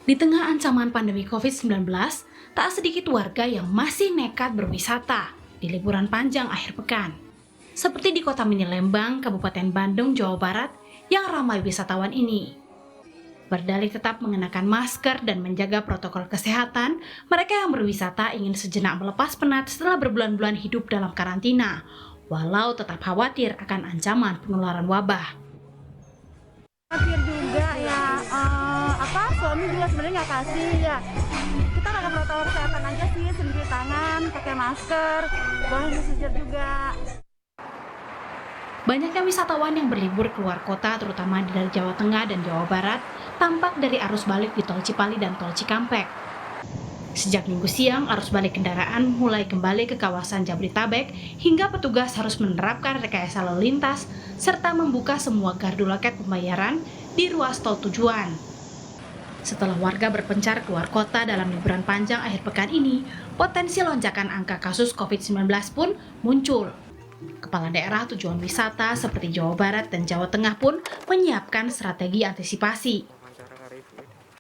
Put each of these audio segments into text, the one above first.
Di tengah ancaman pandemi COVID-19, tak sedikit warga yang masih nekat berwisata di liburan panjang akhir pekan. Seperti di kota mini Lembang, Kabupaten Bandung, Jawa Barat yang ramai wisatawan ini. Berdalih tetap mengenakan masker dan menjaga protokol kesehatan, mereka yang berwisata ingin sejenak melepas penat setelah berbulan-bulan hidup dalam karantina, walau tetap khawatir akan ancaman penularan wabah. Khawatir juga ya, suami juga sebenarnya nggak kasih ya. Kita pakai protokol kesehatan aja sih, cuci tangan, pakai masker, bahan sejuk juga. Banyaknya wisatawan yang berlibur keluar kota, terutama dari Jawa Tengah dan Jawa Barat, tampak dari arus balik di Tol Cipali dan Tol Cikampek. Sejak Minggu siang, arus balik kendaraan mulai kembali ke kawasan Jabodetabek hingga petugas harus menerapkan rekayasa lalu lintas serta membuka semua gardu loket pembayaran di ruas tol tujuan. Setelah warga berpencar keluar kota dalam liburan panjang akhir pekan ini, potensi lonjakan angka kasus COVID-19 pun muncul. Kepala daerah tujuan wisata seperti Jawa Barat dan Jawa Tengah pun menyiapkan strategi antisipasi.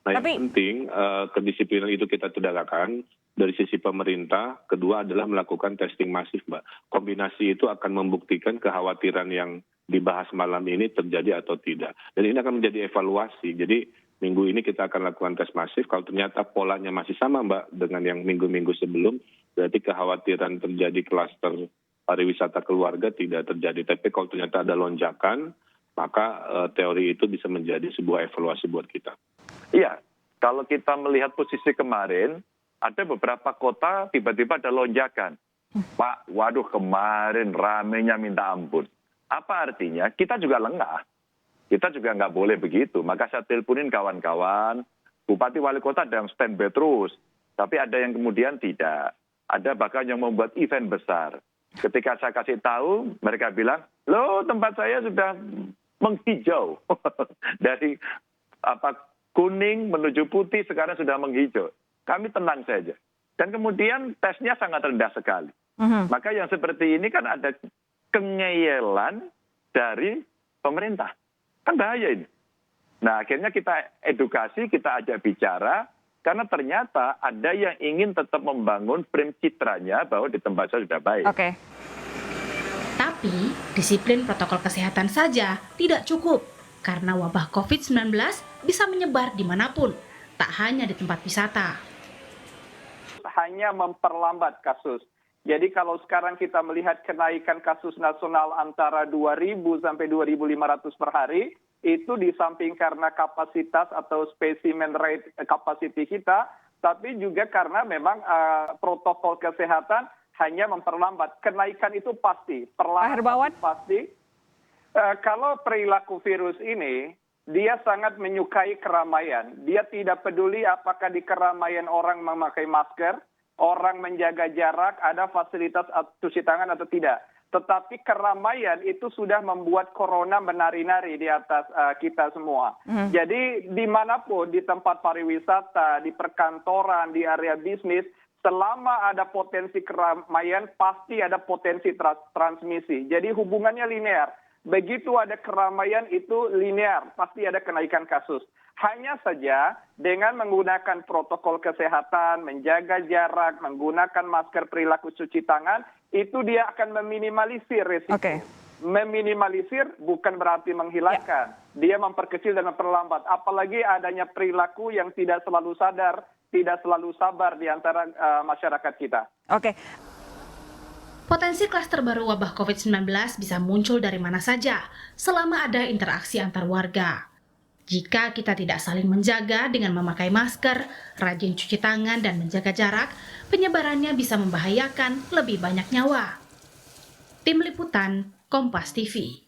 Nah, yang penting kedisiplinan itu kita tegakkan dari sisi pemerintah. Kedua adalah melakukan testing masif, Mbak. Kombinasi itu akan membuktikan kekhawatiran yang dibahas malam ini terjadi atau tidak. Dan ini akan menjadi evaluasi. Jadi minggu ini kita akan lakukan tes masif. Kalau ternyata polanya masih sama, Mbak, dengan yang minggu-minggu sebelum, berarti kekhawatiran terjadi klaster pariwisata keluarga tidak terjadi. Tapi kalau ternyata ada lonjakan, maka teori itu bisa menjadi sebuah evaluasi buat kita. Iya, kalau kita melihat posisi kemarin, ada beberapa kota tiba-tiba ada lonjakan. Pak, waduh kemarin ramenya minta ampun. Apa artinya? Kita juga lengah. Kita juga nggak boleh begitu. Maka saya teleponin kawan-kawan, bupati wali kota ada yang standby terus. Tapi ada yang kemudian tidak. Ada bahkan yang membuat event besar. Ketika saya kasih tahu, mereka bilang, loh tempat saya sudah menghijau. Dari kuning menuju putih sekarang sudah menghijau. Kami tenang saja. Dan kemudian tesnya sangat rendah sekali. Maka yang seperti ini kan ada kengeyelan dari pemerintah. Kan bahaya ini. Nah akhirnya kita edukasi, kita ajak bicara. Karena ternyata ada yang ingin tetap membangun frame citranya bahwa di tempat saya sudah baik. Oke. Tapi disiplin protokol kesehatan saja tidak cukup. Karena wabah COVID-19 bisa menyebar dimanapun, tak hanya di tempat wisata. Hanya memperlambat kasus. Jadi kalau sekarang kita melihat kenaikan kasus nasional antara 2.000 sampai 2.500 per hari, itu di samping karena kapasitas atau specimen rate capacity kita, tapi juga karena memang protokol kesehatan hanya memperlambat. Kenaikan itu pasti, perlahan pasti. Kalau perilaku virus ini, dia sangat menyukai keramaian. Dia tidak peduli apakah di keramaian orang memakai masker, orang menjaga jarak, ada fasilitas cuci tangan atau tidak. Tetapi keramaian itu sudah membuat corona menari-nari di atas kita semua. Jadi dimanapun, di tempat pariwisata, di perkantoran, di area bisnis, selama ada potensi keramaian, pasti ada potensi transmisi. Jadi hubungannya linear. Begitu ada keramaian itu linear, pasti ada kenaikan kasus. Hanya saja dengan menggunakan protokol kesehatan, menjaga jarak, menggunakan masker, perilaku cuci tangan, itu dia akan meminimalisir risiko. Meminimalisir bukan berarti menghilangkan. Dia memperkecil dan memperlambat. Apalagi adanya perilaku yang tidak selalu sadar, tidak selalu sabar di antara masyarakat kita. Potensi klaster baru wabah COVID-19 bisa muncul dari mana saja selama ada interaksi antar warga. Jika kita tidak saling menjaga dengan memakai masker, rajin cuci tangan, dan menjaga jarak, penyebarannya bisa membahayakan lebih banyak nyawa. Tim Liputan, Kompas TV.